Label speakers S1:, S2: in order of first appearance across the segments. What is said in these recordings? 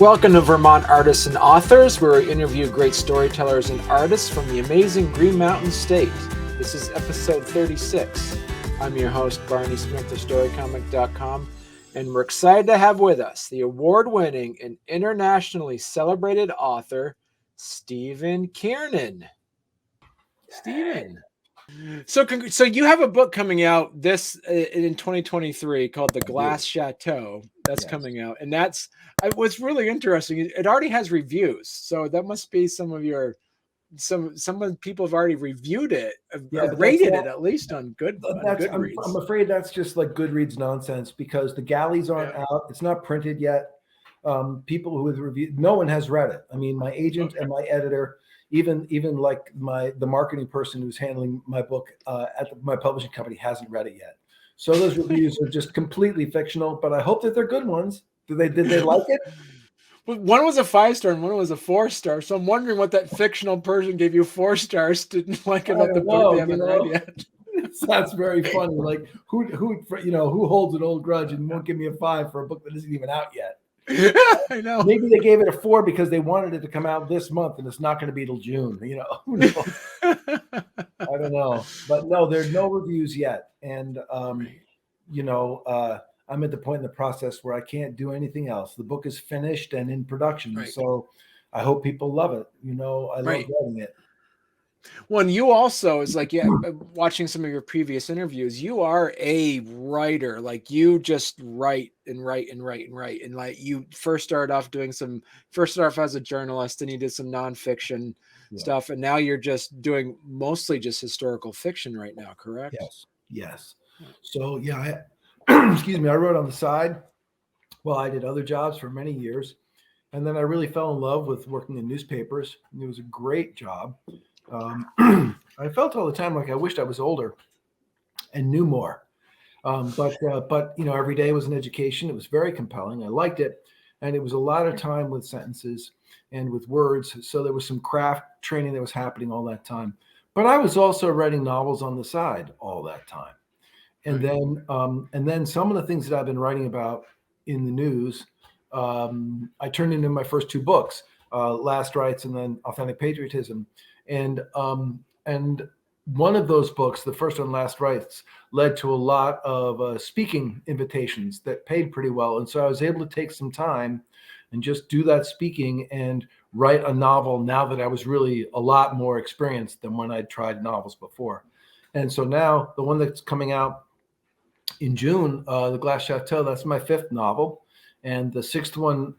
S1: Welcome to Vermont Artists and Authors, where we interview great storytellers and artists from the amazing Green Mountain State. This is episode 36. I'm your host, Barney Smith of Storycomic.com, and we're excited to have with us the award-winning and internationally celebrated author, Stephan Kiernan. Stephan. So you have a book coming out in 2023 called The Glass Chateau. That's coming out, and what's really interesting. It already has reviews, so that must be some of the people have already reviewed it, rated it at least on Goodreads.
S2: I'm afraid that's just like Goodreads nonsense because the galleys aren't out. It's not printed yet. People who have reviewed, no one has read it. I mean, my agent and my editor. Even like the marketing person who's handling my book at my publishing company hasn't read it yet. So those reviews are just completely fictional, but I hope that they're good ones. Did they like it?
S1: One was a 5-star and one was a 4-star. So I'm wondering what that fictional person gave you 4 stars didn't like about the book they haven't read yet.
S2: That's very funny. Like who holds an old grudge and won't give me a 5 for a book that isn't even out yet?
S1: I know.
S2: Maybe they gave it a 4 because they wanted it to come out this month and it's not going to be till June. Who knows? I don't know. But no, there's no reviews yet. And, I'm at the point in the process where I can't do anything else. The book is finished and in production. Right. So I hope people love it. I love writing it.
S1: Well, and you also is like, watching some of your previous interviews, you are a writer. Like you just write and write and write and write. And like you first started off as a journalist and you did some nonfiction stuff. And now you're just doing mostly just historical fiction right now, correct?
S2: Yes. So excuse me, I wrote on the side. Well, I did other jobs for many years. And then I really fell in love with working in newspapers. And it was a great job. I felt all the time like I wished I was older and knew more. But every day was an education. It was very compelling. I liked it. And it was a lot of time with sentences and with words. So there was some craft training that was happening all that time. But I was also writing novels on the side all that time. And then some of the things that I've been writing about in the news, I turned into my first 2 books, Last Rites and then Authentic Patriotism. And one of those books, the first one, Last Rites, led to a lot of speaking invitations that paid pretty well. And so I was able to take some time and just do that speaking and write a novel now that I was really a lot more experienced than when I'd tried novels before. And so now the one that's coming out in June, The Glass Chateau, that's my 5th novel. And the 6th one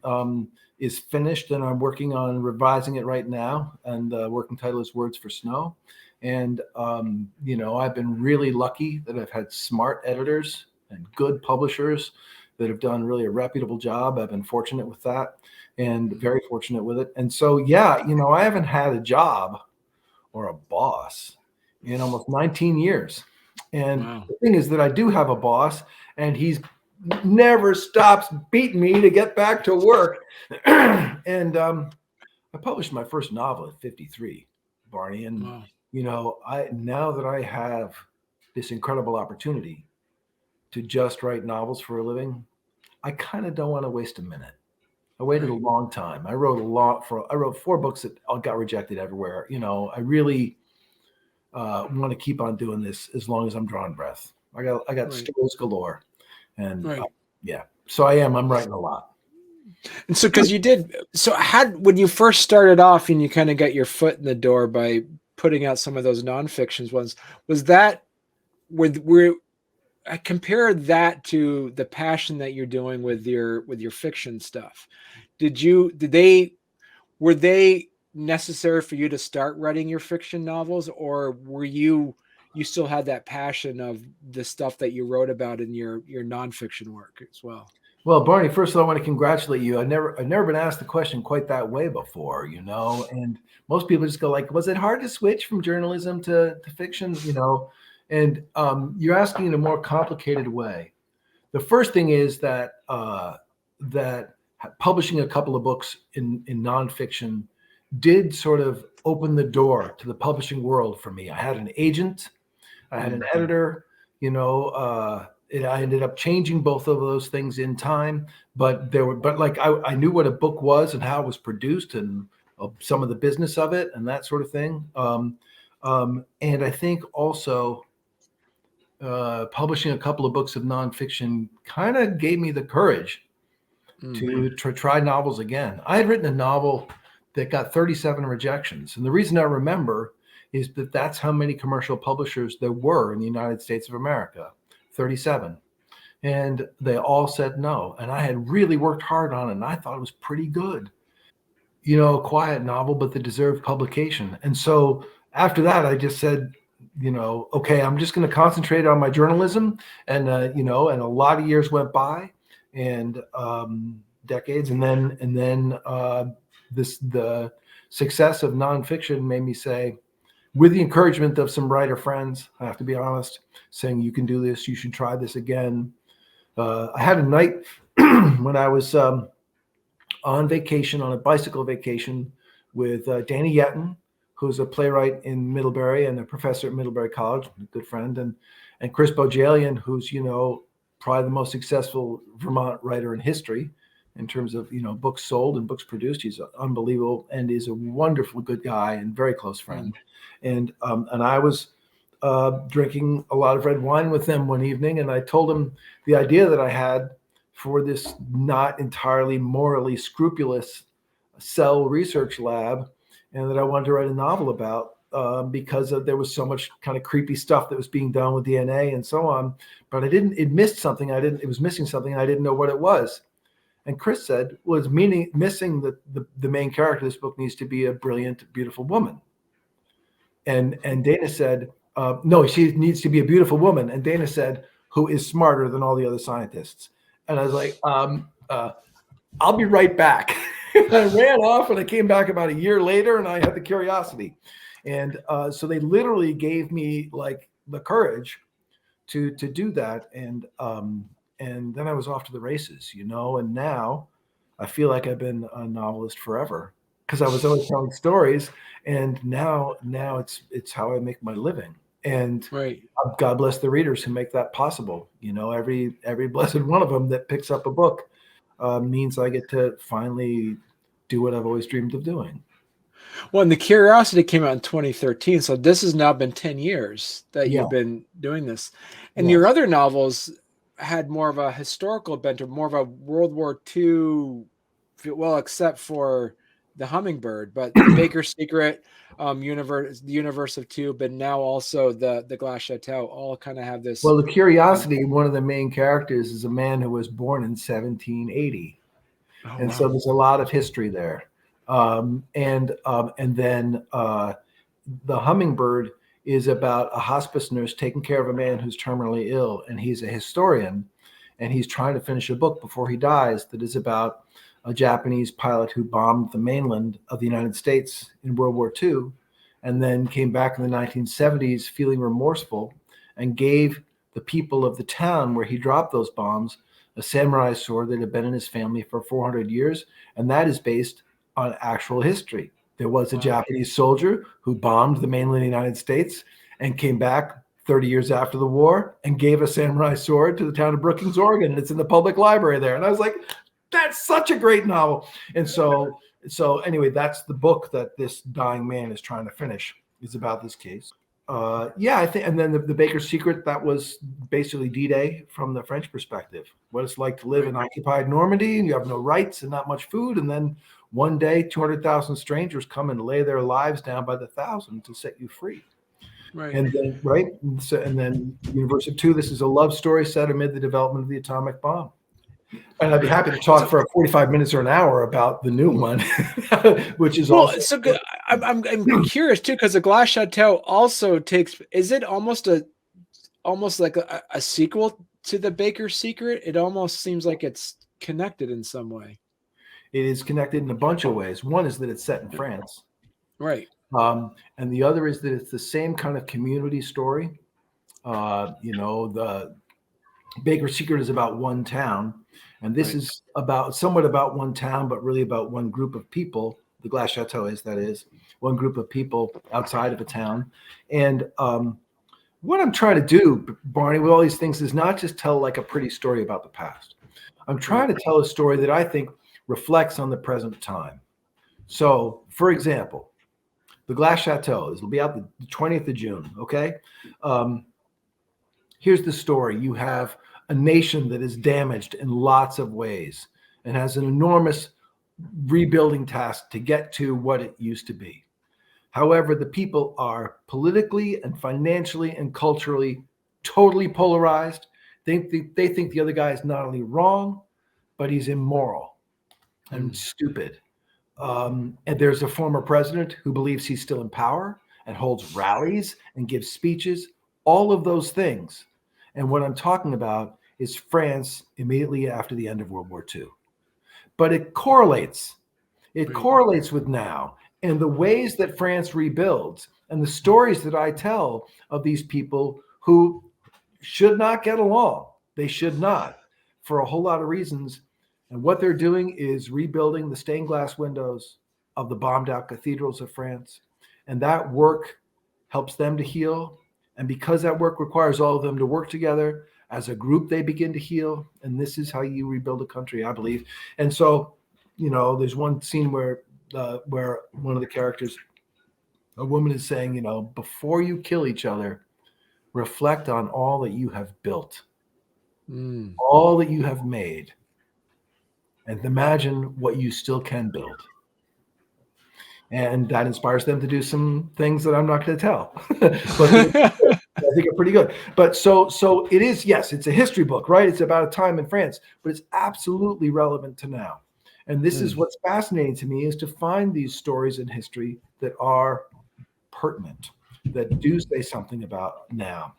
S2: is finished, and I'm working on revising it right now. And the working title is Words for Snow. And, I've been really lucky that I've had smart editors and good publishers that have done really a reputable job. I've been fortunate with that and very fortunate with it. And so, I haven't had a job or a boss in almost 19 years. And The thing is that I do have a boss, and he's never stops beating me to get back to work. And I published my first novel at 53, Barney. And, now that I have this incredible opportunity to just write novels for a living, I kind of don't want to waste a minute. I waited a long time. I wrote 4 books that got rejected everywhere. I really want to keep on doing this as long as I'm drawing breath. I got stories galore. And so I'm writing a lot.
S1: And so, when you first started off and you kind of got your foot in the door by putting out some of those nonfictions ones, I compare that to the passion that you're doing with your fiction stuff. Were they necessary for you to start writing your fiction novels, or were you still had that passion of the stuff that you wrote about in your nonfiction work as well?
S2: Well, Barney, first of all, I want to congratulate you. I've never been asked the question quite that way before, and most people just go like, was it hard to switch from journalism to fiction? And you're asking in a more complicated way. The first thing is that publishing a couple of books in nonfiction did sort of open the door to the publishing world for me. I had an agent, I had an editor, I ended up changing both of those things in time, but I knew what a book was and how it was produced and some of the business of it and that sort of thing. And I think also publishing a couple of books of nonfiction kind of gave me the courage to try novels again. I had written a novel that got 37 rejections. And the reason I remember is that that's how many commercial publishers there were in the United States of America, 37. And they all said no. And I had really worked hard on it, and I thought it was pretty good. A quiet novel, but that deserved publication. And so after that, I just said, okay, I'm just going to concentrate on my journalism. And, and a lot of years went by and decades. And then the success of nonfiction made me say, with the encouragement of some writer friends, I have to be honest, saying, you can do this, you should try this again. I had a night when I was on vacation, on a bicycle vacation with Danny Yetton, who's a playwright in Middlebury and a professor at Middlebury College, a good friend, and Chris Bojalian, who's, probably the most successful Vermont writer in history in terms of, books sold and books produced. He's unbelievable and is a wonderful, good guy and very close friend. And I was drinking a lot of red wine with them one evening, and I told him the idea that I had for this not entirely morally scrupulous cell research lab, and that I wanted to write a novel about because there was so much kind of creepy stuff that was being done with DNA and so on. But it missed something. It was missing something, and I didn't know what it was. And Chris said, missing the main character of this book needs to be a brilliant, beautiful woman. And Dana said, no, she needs to be a beautiful woman. And Dana said, who is smarter than all the other scientists. And I was like, I'll be right back. I ran off, and I came back about a year later, and I had the curiosity. And so they literally gave me like the courage to do that. And then I was off to the races, and now I feel like I've been a novelist forever because I was always telling stories. And now it's how I make my living. And God bless the readers who make that possible. Every blessed one of them that picks up a book means I get to finally do what I've always dreamed of doing.
S1: Well, and The Curiosity came out in 2013. So this has now been 10 years that you've been doing this. And your other novels had more of a historical bent or more of a World War II, well, except for The Hummingbird, but The Baker's Secret, the Universe of Two, but now also the Glass Chateau all kind of have this.
S2: Well, The Curiosity, one of the main characters is a man who was born in 1780. And so there's a lot of history there. And then The Hummingbird is about a hospice nurse taking care of a man who's terminally ill, and he's a historian, and he's trying to finish a book before he dies that is about a Japanese pilot who bombed the mainland of the United States in World War II, and then came back in the 1970s feeling remorseful and gave the people of the town where he dropped those bombs a samurai sword that had been in his family for 400 years. And that is based on actual history. There was a Japanese soldier who bombed the mainland United States and came back 30 years after the war and gave a samurai sword to the town of Brookings, Oregon. And it's in the public library there. And I was like, that's such a great novel. And so anyway, that's the book that this dying man is trying to finish. It's about this case. I think, and then the Baker's Secret, that was basically D-Day from the French perspective. What it's like to live in occupied Normandy, and you have no rights and not much food. And then one day, 200,000 strangers come and lay their lives down by the thousand to set you free.
S1: Right.
S2: And then, and then Universe of Two, this is a love story set amid the development of the atomic bomb. And I'd be happy to talk for 45 minutes or an hour about the new one, which is also
S1: so good. I'm curious too, because the Glass Chateau also takes. Is it almost like a sequel to the Baker's Secret? It almost seems like it's connected in some way.
S2: It is connected in a bunch of ways. One is that it's set in France,
S1: right?
S2: And the other is that it's the same kind of community story. The Baker's Secret is about one town. And this is somewhat about one town, but really about one group of people. The Glass Chateau is one group of people outside of a town. And what I'm trying to do, Barney, with all these things is not just tell like a pretty story about the past. I'm trying to tell a story that I think reflects on the present time. So, for example, The Glass Chateau. This will be out the 20th of June, okay? Here's the story. You have a nation that is damaged in lots of ways and has an enormous rebuilding task to get to what it used to be. However, the people are politically and financially and culturally totally polarized. They think the other guy is not only wrong, but he's immoral and stupid. And there's a former president who believes he's still in power and holds rallies and gives speeches, all of those things. And what I'm talking about is France immediately after the end of World War II. But it correlates. It correlates with now. And the ways that France rebuilds and the stories that I tell of these people who should not get along. They should not, for a whole lot of reasons. And what they're doing is rebuilding the stained glass windows of the bombed out cathedrals of France. And that work helps them to heal. And because that work requires all of them to work together, as a group, they begin to heal. And this is how you rebuild a country, I believe. And so, there's one scene where one of the characters, a woman is saying, before you kill each other, reflect on all that you have built, all that you have made, and imagine what you still can build. And that inspires them to do some things that I'm not going to tell, but I think are pretty good. But so it is, yes, it's a history book, right? It's about a time in France, but it's absolutely relevant to now. And this is what's fascinating to me, is to find these stories in history that are pertinent, that do say something about now.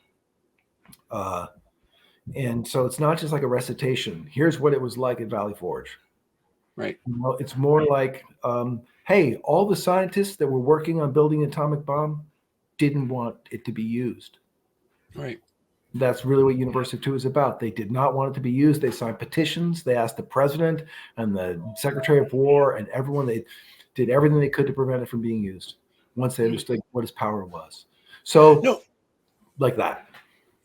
S2: And so it's not just like a recitation. Here's what it was like at Valley Forge.
S1: Right.
S2: It's more like, hey, all the scientists that were working on building an atomic bomb didn't want it to be used.
S1: Right.
S2: That's really what University of Two is about. They did not want it to be used. They signed petitions. They asked the president and the Secretary of War and everyone. They did everything they could to prevent it from being used once they understood what his power was. So, like that.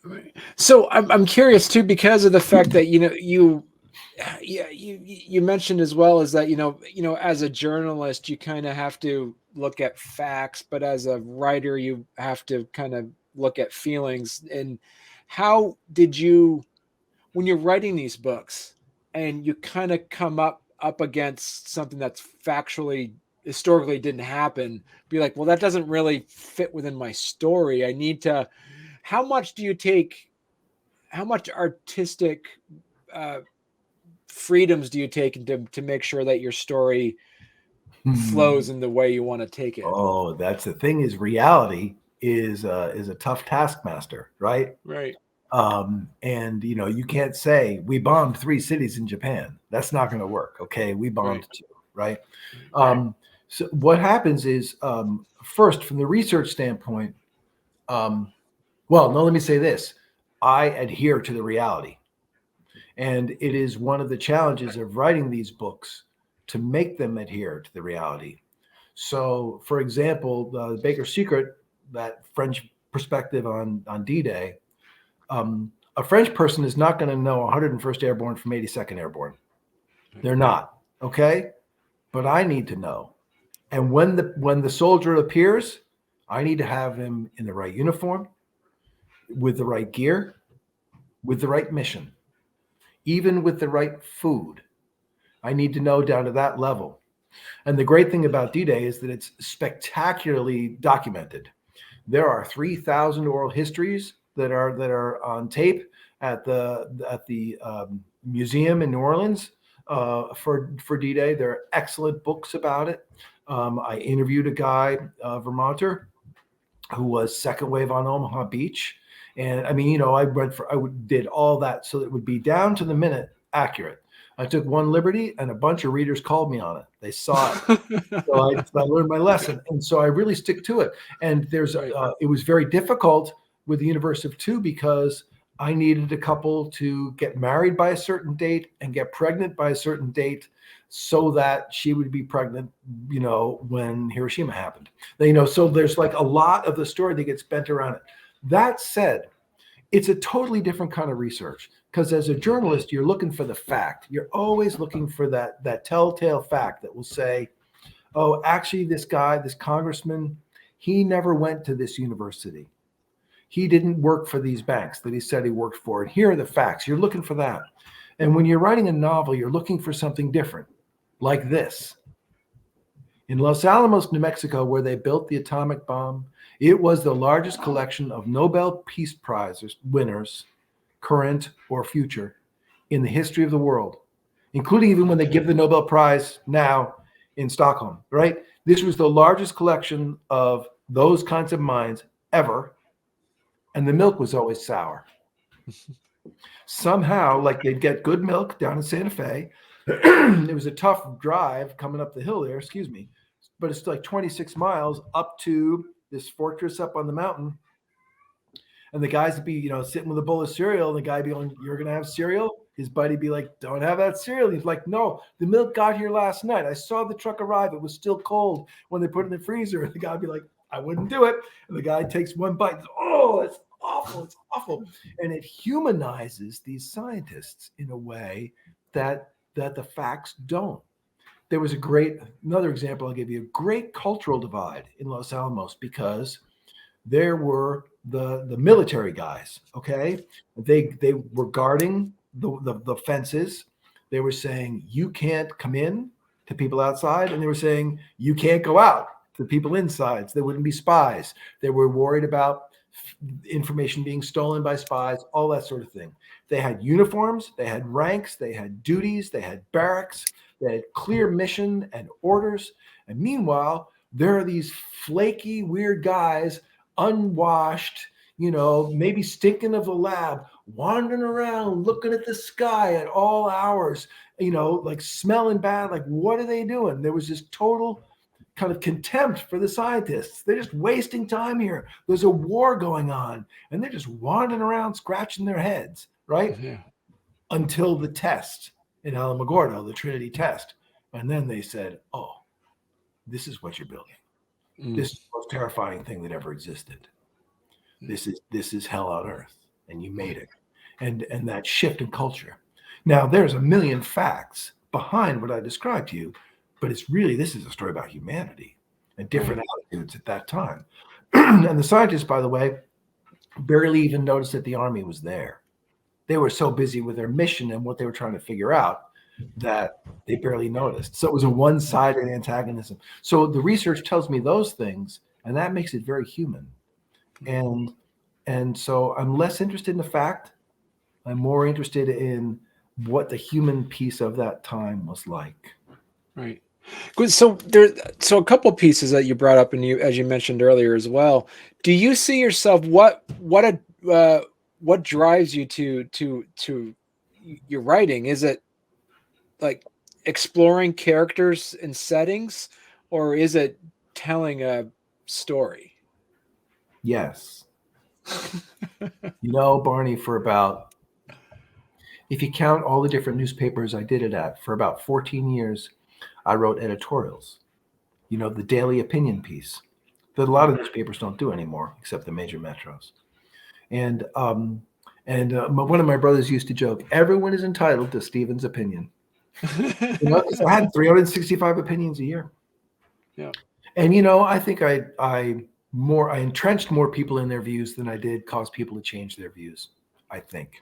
S1: Right. So I'm curious too, because of the fact that you mentioned as well, is that as a journalist you kind of have to look at facts, but as a writer you have to kind of look at feelings. And how did you, when you're writing these books and you kind of come up against something that's factually, historically didn't happen, be like, well, that doesn't really fit within my story. I need to, how much artistic freedoms do you take to make sure that your story flows in the way you want to take it?
S2: Oh, that's the thing, is reality is a tough taskmaster, right?
S1: Right.
S2: And you can't say we bombed 3 cities in Japan. That's not going to work. Okay, we bombed 2, right? So what happens is, first, from the research standpoint, let me say this. I adhere to the reality. And it is one of the challenges of writing these books to make them adhere to the reality. So, for example, the Baker's Secret, that French perspective on D-Day, a French person is not going to know 101st Airborne from 82nd Airborne. They're not, okay? But I need to know. And when the soldier appears, I need to have him in the right uniform, with the right gear, with the right mission, even with the right food. I need to know down to that level. And the great thing about D-Day is that it's spectacularly documented. There are 3,000 oral histories that are on tape at the museum in New Orleans for D-Day. There are excellent books about it. I interviewed a guy, Vermonter, who was second wave on Omaha Beach. And I mean, I did all that so that it would be down to the minute accurate. I took one liberty and a bunch of readers called me on it. They saw it. So I learned my lesson. And so I really stick to it. And it was very difficult with the University of Two because I needed a couple to get married by a certain date and get pregnant by a certain date so that she would be pregnant, when Hiroshima happened. So there's like a lot of the story that gets bent around it. That said, it's a totally different kind of research, because as a journalist, you're looking for the fact. You're always looking for that telltale fact that will say, oh, actually, this guy, this congressman, he never went to this university. He didn't work for these banks that he said he worked for. And here are the facts. You're looking for that. And when you're writing a novel, you're looking for something different, like this. In Los Alamos, New Mexico, where they built the atomic bomb, it was the largest collection of Nobel Peace Prize winners, current or future, in the history of the world, including even when they give the Nobel Prize now in Stockholm, right? This was the largest collection of those kinds of minds ever, and the milk was always sour. Somehow, like, they'd get good milk down in Santa Fe. It was a tough drive coming up the hill there, but it's like 26 miles up to this fortress up on the mountain. And the guys would be, sitting with a bowl of cereal, and the guy be going, "You're going to have cereal?" His buddy be like, "Don't have that cereal." He's like, "No, the milk got here last night. I saw the truck arrive. It was still cold when they put it in the freezer." And the guy would be like, "I wouldn't do it." And the guy takes one bite and says, "Oh, it's awful. It's awful." And it humanizes these scientists in a way that the facts don't. There was another example I'll give you, a great cultural divide in Los Alamos, because there were the military guys, okay? They were guarding the fences. They were saying, you can't come in to people outside, and they were saying, you can't go out to people inside, so there wouldn't be spies. They were worried about information being stolen by spies, all that sort of thing. They had uniforms, they had ranks, they had duties, they had barracks, they had clear mission and orders. And meanwhile, there are these flaky, weird guys, unwashed, maybe stinking of the lab, wandering around, looking at the sky at all hours, like smelling bad. Like, what are they doing? There was this total kind of contempt for the scientists. They're just wasting time here. There's a war going on, and they're just wandering around, scratching their heads, right?
S1: Yeah.
S2: Until the test in Alamogordo, the Trinity test. And then they said, oh, this is what you're building. This is the most terrifying thing that ever existed. This is hell on earth, and you made it. And that shift in culture. Now, there's a million facts behind what I described to you, but this is a story about humanity and different attitudes at that time. And the scientists, by the way, barely even noticed that the army was there. They were so busy with their mission and what they were trying to figure out that they barely noticed. So it was a one-sided antagonism. So the research tells me those things, and that makes it very human. And so I'm less interested in the fact. I'm more interested in what the human piece of that time was like.
S1: Right. Good. So a couple pieces that you brought up, and as you mentioned earlier as well. Do you see yourself what drives you to your writing? Is it like exploring characters and settings, or is it telling a story?
S2: Yes. Barney, if you count all the different newspapers I did it at, for about 14 years, I wrote editorials, the daily opinion piece that a lot of newspapers don't do anymore, except the major metros. And one of my brothers used to joke, everyone is entitled to Stephen's opinion. Because I had 365 opinions a year.
S1: Yeah.
S2: And, I think I entrenched more people in their views than I did cause people to change their views, I think.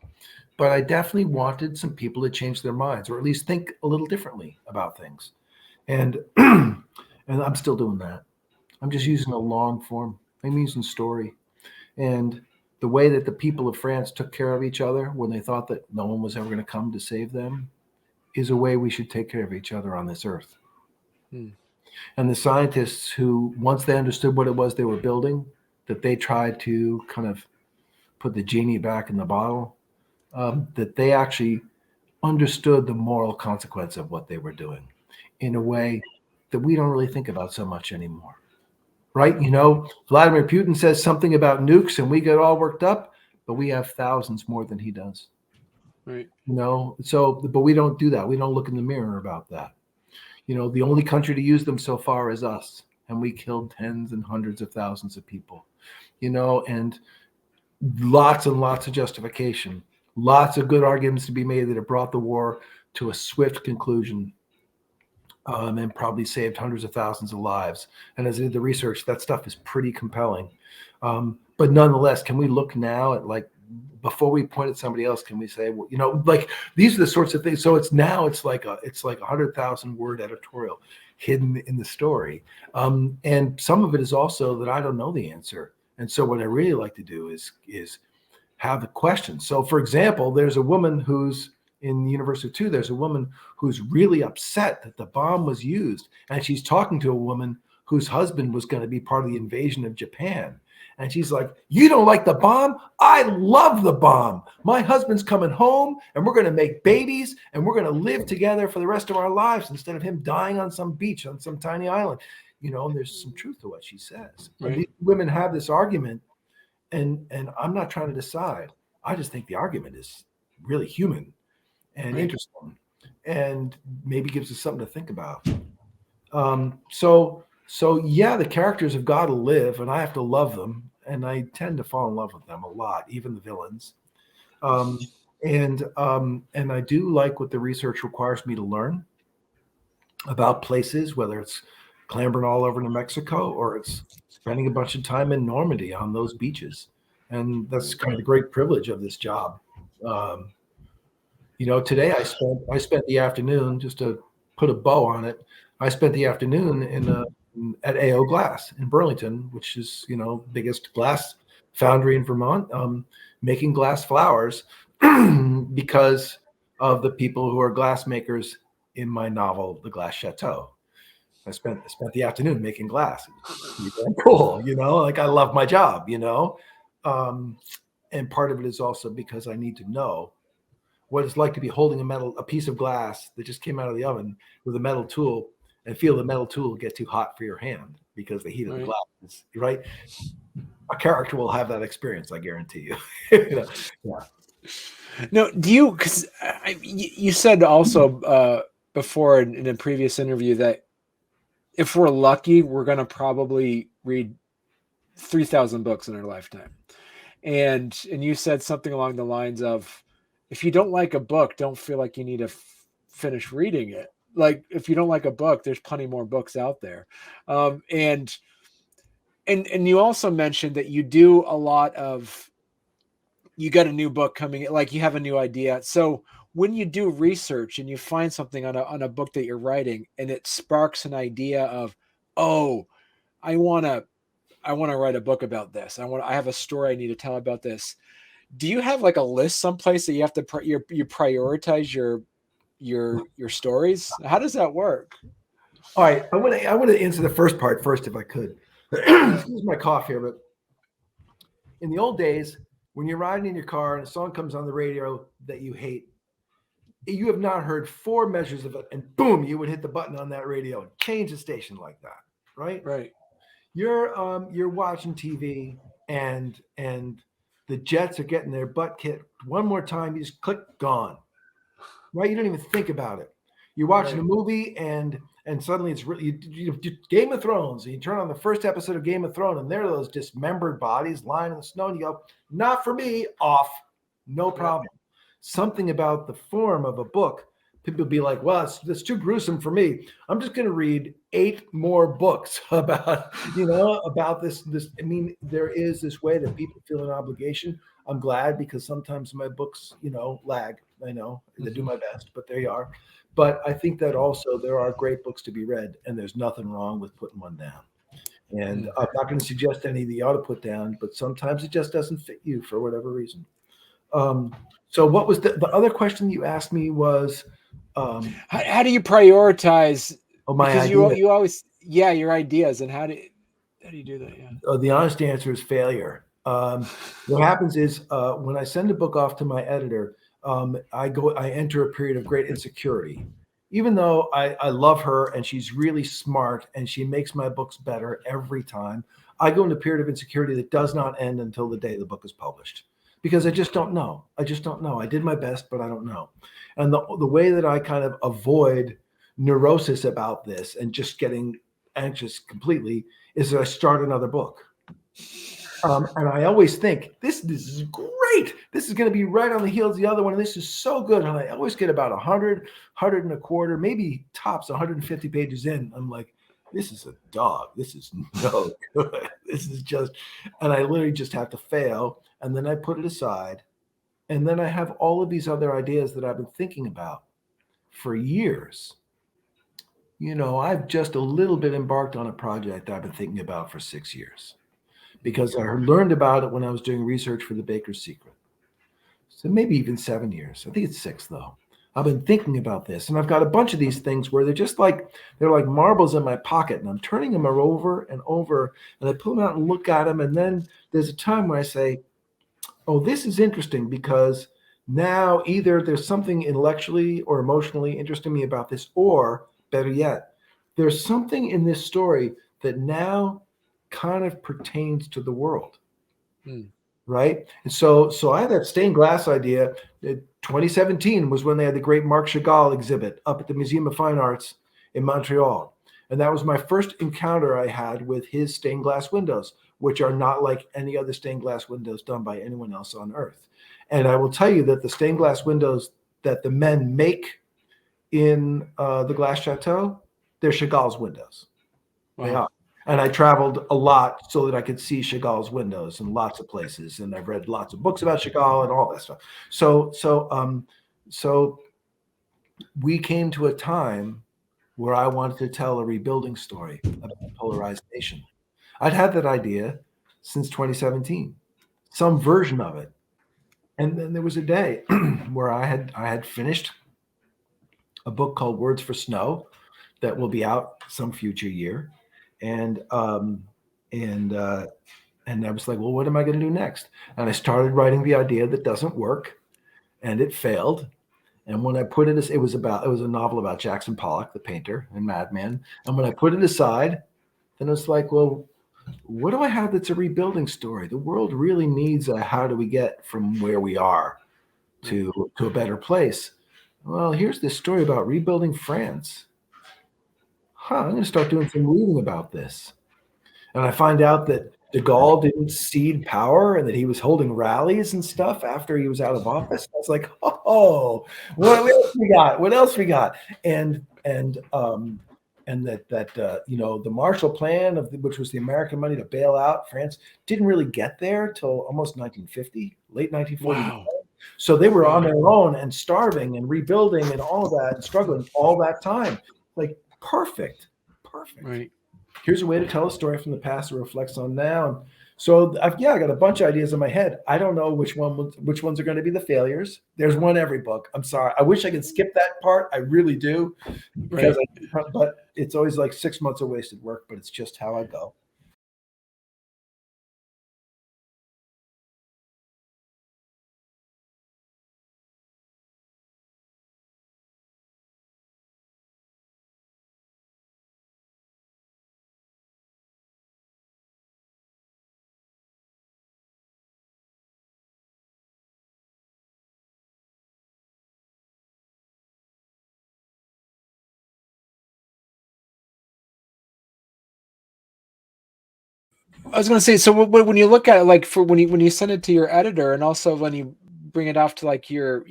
S2: But I definitely wanted some people to change their minds, or at least think a little differently about things. And I'm still doing that. I'm just using a long form. I'm using story. And the way that the people of France took care of each other when they thought that no one was ever going to come to save them is a way we should take care of each other on this earth. And the scientists who, once they understood what it was they were building, that they tried to kind of put the genie back in the bottle, that they actually understood the moral consequence of what they were doing in a way that we don't really think about so much anymore. Right? Vladimir Putin says something about nukes and we get all worked up, but we have thousands more than he does.
S1: Right.
S2: But we don't do that. We don't look in the mirror about that. The only country to use them so far is us, and we killed tens and hundreds of thousands of people. And lots and lots of justification, lots of good arguments to be made that it brought the war to a swift conclusion, and probably saved hundreds of thousands of lives. And as I did the research, that stuff is pretty compelling. But nonetheless, can we look now at, like, before we point at somebody else, can we say, well, you know, like, these are the sorts of things. So it's like a 100,000 word editorial hidden in the story. And some of it is also that I don't know the answer. And so what I really like to do is have the question. So for example, there's a woman who's in the University of Two, there's a woman who's really upset that the bomb was used. And she's talking to a woman whose husband was going to be part of the invasion of Japan. And she's like, you don't like the bomb? I love the bomb. My husband's coming home and we're going to make babies and we're going to live together for the rest of our lives instead of him dying on some beach on some tiny island. You know, and there's some truth to what she says. Right. And these women have this argument, and I'm not trying to decide. I just think the argument is really human and interesting, and maybe gives us something to think about. So yeah, the characters have got to live, and I have to love them, and I tend to fall in love with them a lot, even the villains. And I do like what the research requires me to learn about places, whether it's clambering all over New Mexico or it's spending a bunch of time in Normandy on those beaches. And that's kind of the great privilege of this job. You know, today I spent the afternoon, just to put a bow on it, I spent the afternoon at AO Glass in Burlington, which is, you know, biggest glass foundry in Vermont, making glass flowers because of the people who are glass makers in my novel, The Glass Chateau. I spent the afternoon making glass. Cool, you know, like I love my job, you know. And part of it is also because I need to know what it's like to be holding a piece of glass that just came out of the oven with a metal tool and feel the metal tool get too hot for your hand because the heat of the glass is, right? A character will have that experience, I guarantee you. You know? Yeah.
S1: No, do you, because you said also before in a previous interview that if we're lucky, we're going to probably read 3,000 books in our lifetime. And you said something along the lines of, if you don't like a book, don't feel like you need to finish reading it. Like, if you don't like a book, there's plenty more books out there. And you also mentioned that you do a lot of, you got a new book coming, like you have a new idea. So when you do research and you find something on a book that you're writing and it sparks an idea of, oh, I want to write a book about this. I have a story I need to tell about this. Do you have like a list someplace that you have to you prioritize your stories? How does that work?
S2: All right, I want to answer the first part first, if I could. Excuse my cough here, but in the old days, when you're riding in your car and a song comes on the radio that you hate, you have not heard 4 measures of it, and boom, you would hit the button on that radio and change the station like that, right?
S1: Right.
S2: You're watching TV and the Jets are getting their butt kicked one more time. You just click, gone, right? You don't even think about it. You're watching a movie and suddenly it's really you Game of Thrones, and you turn on the first episode of Game of Thrones, and there are those dismembered bodies lying in the snow, and you go, not for me, off, no problem. Something about the form of a book, people be like, well, it's too gruesome for me. I'm just going to read 8 more books about this. I mean, there is this way that people feel an obligation. I'm glad, because sometimes my books, lag. I know they do my best, but there you are. But I think that also there are great books to be read, and there's nothing wrong with putting one down. And I'm not going to suggest any that you ought to put down, but sometimes it just doesn't fit you for whatever reason. So what was the other question you asked me was,
S1: how do you prioritize?
S2: My
S1: because
S2: ideas.
S1: you always, your ideas, and how do you do that? Yeah.
S2: The honest answer is failure. What happens is when I send a book off to my editor, I enter a period of great insecurity. Even though I love her and she's really smart and she makes my books better every time, I go into a period of insecurity that does not end until the day the book is published, because I just don't know. I did my best, but I don't know. And the way that I kind of avoid neurosis about this and just getting anxious completely is that I start another book. And I always think this is great. This is going to be right on the heels of the other one. And this is so good. And I always get about 100, 100 and a quarter, maybe tops 150 pages in. I'm like, this is a dog. This is no good. This is just, and I literally just have to fail. And then I put it aside. And then I have all of these other ideas that I've been thinking about for years. I've just a little bit embarked on a project I've been thinking about for 6 years, because I learned about it when I was doing research for The Baker's Secret. So maybe even 7 years. I think it's 6 though. I've been thinking about this, and I've got a bunch of these things where they're like marbles in my pocket, and I'm turning them over and over, and I pull them out and look at them, and then there's a time where I say, oh, this is interesting, because now either there's something intellectually or emotionally interesting me about this, or better yet, there's something in this story that now kind of pertains to the world. Right. And so I had that stained glass idea. 2017 was when they had the great Marc Chagall exhibit up at the Museum of Fine Arts in Montreal. And that was my first encounter I had with his stained glass windows, which are not like any other stained glass windows done by anyone else on earth. And I will tell you that the stained glass windows that the men make in the Glass Chateau, they're Chagall's windows. Wow. They are. And I traveled a lot so that I could see Chagall's windows in lots of places. And I've read lots of books about Chagall and all that stuff. So we came to a time where I wanted to tell a rebuilding story about a polarized nation. I'd had that idea since 2017, some version of it. And then there was a day where I had finished a book called Words for Snow that will be out some future year. And I was like, well, what am I going to do next? And I started writing the idea that doesn't work, and it failed. And when I put it, it was a novel about Jackson Pollock, the painter and madman. And when I put it aside, then it's like, well, what do I have that's a rebuilding story? The world really needs a how do we get from where we are to a better place? Well, here's this story about rebuilding France. I'm going to start doing some reading about this. And I find out that de Gaulle didn't cede power and that he was holding rallies and stuff after he was out of office. I was like, oh, what else we got? What else we got? And the Marshall Plan, which was the American money to bail out France, didn't really get there till almost 1950, late 1940. Wow. So they were on their own and starving and rebuilding and all of that and struggling all that time. Like, perfect. Right. Here's a way to tell a story from the past that reflects on now. So I got a bunch of ideas in my head. I don't know which ones are going to be the failures. There's one every book. I'm sorry. I wish I could skip that part. I really do, but it's always like 6 months of wasted work. But it's just how I go.
S1: I was going to say, so when you look at it, like when you send it to your editor, and also when you bring it off to like your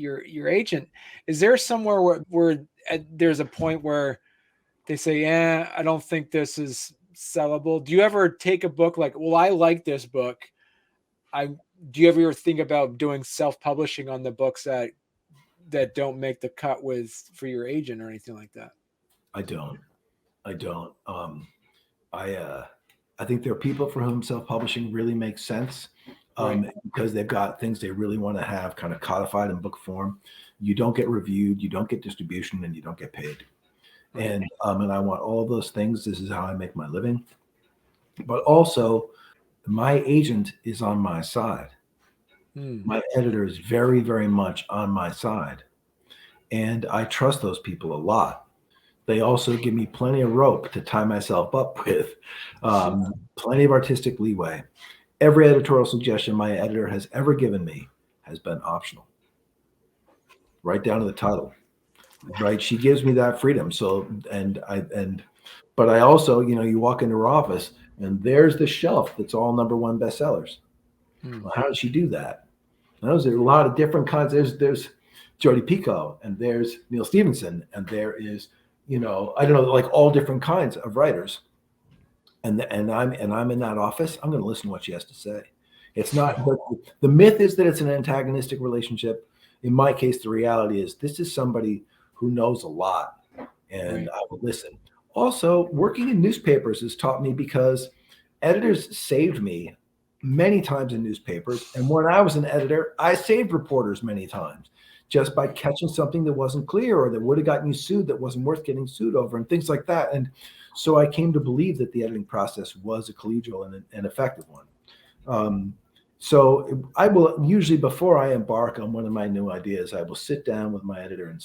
S1: agent, is there somewhere where there's a point where they say, yeah, I don't think this is sellable? Do you ever take a book like, well, I like this book. Do you ever think about doing self-publishing on the books that don't make the cut for your agent or anything like that?
S2: I don't. I think there are people for whom self-publishing really makes sense, because they've got things they really want to have kind of codified in book form. You don't get reviewed, you don't get distribution, and you don't get paid. Right. And I want all of those things. This is how I make my living. But also, my agent is on my side. My editor is very, very much on my side. And I trust those people a lot. They also give me plenty of rope to tie myself up with, plenty of artistic leeway. Every editorial suggestion my editor has ever given me has been optional, right down to the title. Right, she gives me that freedom. So, but I also, you walk into her office And there's the shelf that's all #1 bestsellers. Well, how did she do that? And those are a lot of different kinds. There's Jodi Picoult, and there's Neil Stephenson, and there is, I don't know, like all different kinds of writers. And I'm in that office. I'm going to listen to what she has to say. It's not the myth is that it's an antagonistic relationship. In my case, the reality is this is somebody who knows a lot, and I will listen. Also, working in newspapers has taught me, because editors saved me many times in newspapers. And when I was an editor, I saved reporters many times just by catching something that wasn't clear or that would have gotten you sued that wasn't worth getting sued over and things like that. And so I came to believe that the editing process was a collegial and effective one. So I will usually, before I embark on one of my new ideas, I will sit down with my editor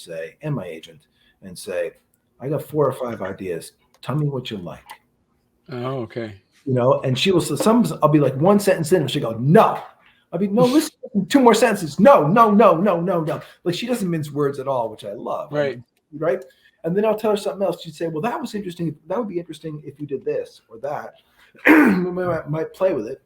S2: and my agent and say, I got 4 or 5 ideas. Tell me what you like.
S1: Oh, okay.
S2: And she will say, I'll be like 1 sentence in and she'll go, no. I'll be, no, listen, 2 more sentences. No. Like, she doesn't mince words at all, which I love.
S1: Right.
S2: Right. And then I'll tell her something else. She'd say, well, that was interesting. That would be interesting if you did this or that. We might play with it.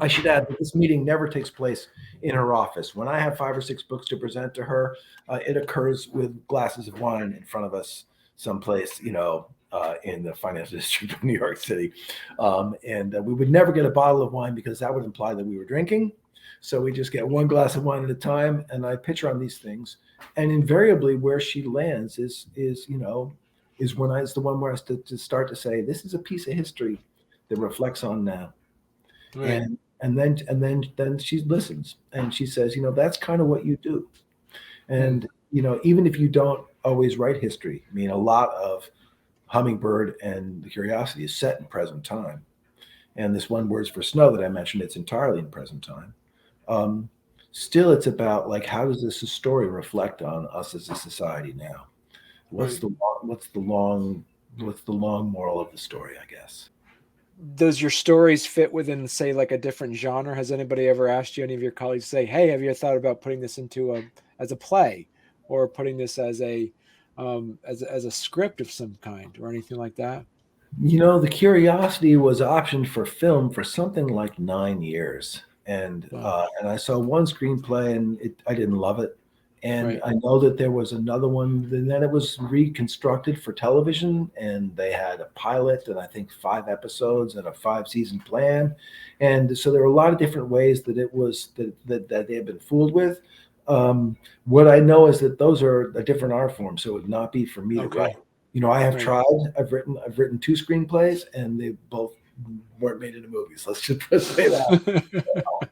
S2: I should add that this meeting never takes place in her office. When I have 5 or 6 books to present to her, it occurs with glasses of wine in front of us someplace, in the financial district of New York City. And we would never get a bottle of wine because that would imply that we were drinking. So we just get 1 glass of wine at a time, and I pitch her on these things. And invariably where she lands is when it's the one where I to start to say, this is a piece of history that reflects on now. Right. And then she listens and she says, that's kind of what you do. And, even if you don't always write history, I mean, a lot of Hummingbird and The Curiosity is set in present time. And this one, Words for Snow, that I mentioned, it's entirely in present time. Still, it's about, like, how does this story reflect on us as a society now? What's the long moral of the story, I guess?
S1: Does your stories fit within, say, like a different genre? Has anybody ever asked you, any of your colleagues, say, hey, have you thought about putting this as a play, or putting this as a script of some kind, or anything like that?
S2: The Curiosity was optioned for film for something like 9 years. And I saw 1 screenplay and I didn't love it. And I know that there was another one, and then it was reconstructed for television, and they had a pilot and I think 5 episodes and a 5-season plan. And so there were a lot of different ways that it was that they had been fooled with. What I know is that those are a different art form, so it would not be for me to write. I have tried. I've written 2 screenplays, and they both weren't made into movies. Let's just say that.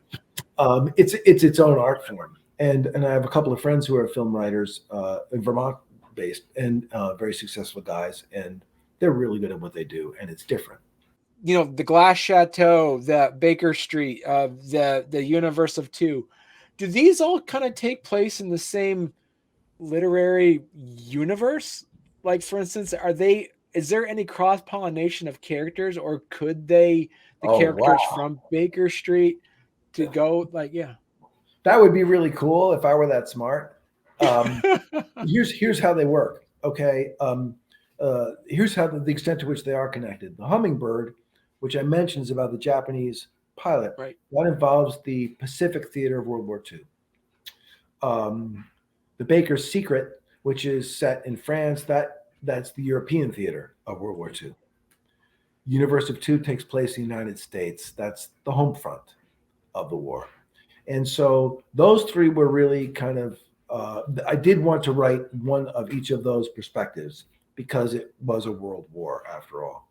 S2: It's its own art form. And I have a couple of friends who are film writers, Vermont based, and very successful guys, and they're really good at what they do, and it's different.
S1: The Glass Chateau, the Baker Street, the Universe of Two. Do these all kind of take place in the same literary universe? Like, for instance, is there any cross-pollination of characters, or could the characters from Baker Street to go, like, yeah?
S2: That would be really cool if I were that smart. Here's how they work. Okay. Here's how the extent to which they are connected. The Hummingbird, which I mentioned, is about the Japanese pilot.
S1: Right.
S2: That involves the Pacific theater of World War II. The Baker's Secret, which is set in France, that's the European theater of World War II. Universe of Two takes place in the United States. That's the home front of the war. And so those 3 were really kind of, I did want to write one of each of those perspectives because it was a world war after all.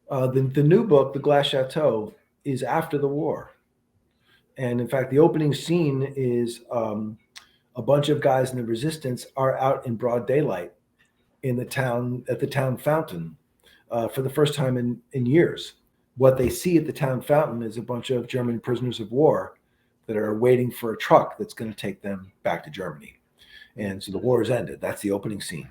S2: The new book, The Glass Chateau, is after the war. And in fact, the opening scene is a bunch of guys in the resistance are out in broad daylight in the town, at the town fountain, for the first time in years. What they see at the town fountain is a bunch of German prisoners of war that are waiting for a truck that's going to take them back to Germany. And so the war has ended. That's the opening scene.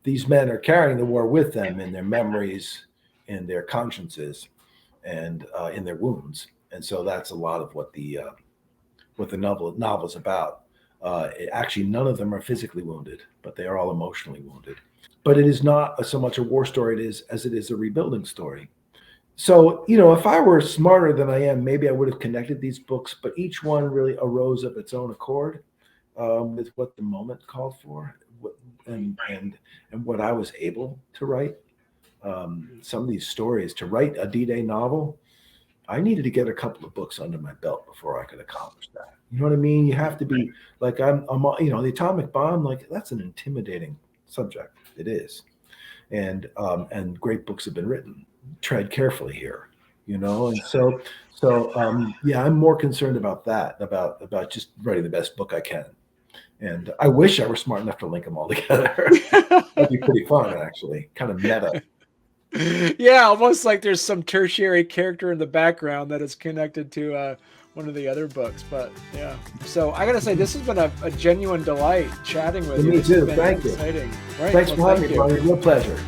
S2: These men are carrying the war with them in their memories, in their consciences, and in their wounds. And so that's a lot of what the novel's about. Actually, none of them are physically wounded, but they are all emotionally wounded. But it is not so much a war story as it is a rebuilding story. So, if I were smarter than I am, maybe I would have connected these books, but each one really arose of its own accord, with what the moment called for, and what I was able to write. Some of these stories, to write a D-Day novel, I needed to get a couple of books under my belt before I could accomplish that. You know what I mean? You have to be like, I'm the atomic bomb, like that's an intimidating subject. It is. And great books have been written. Tread carefully here, and so I'm more concerned about that, about just writing the best book I can. And I wish I were smart enough to link them all together. That'd be pretty fun, actually, kind of meta.
S1: Yeah, almost like there's some tertiary character in the background that is connected to one of the other books. But yeah, so I gotta say, this has been a genuine delight chatting with you.
S2: Me too. Thank you.
S1: Exciting. Right.
S2: Thanks for having me, Barney. Real pleasure.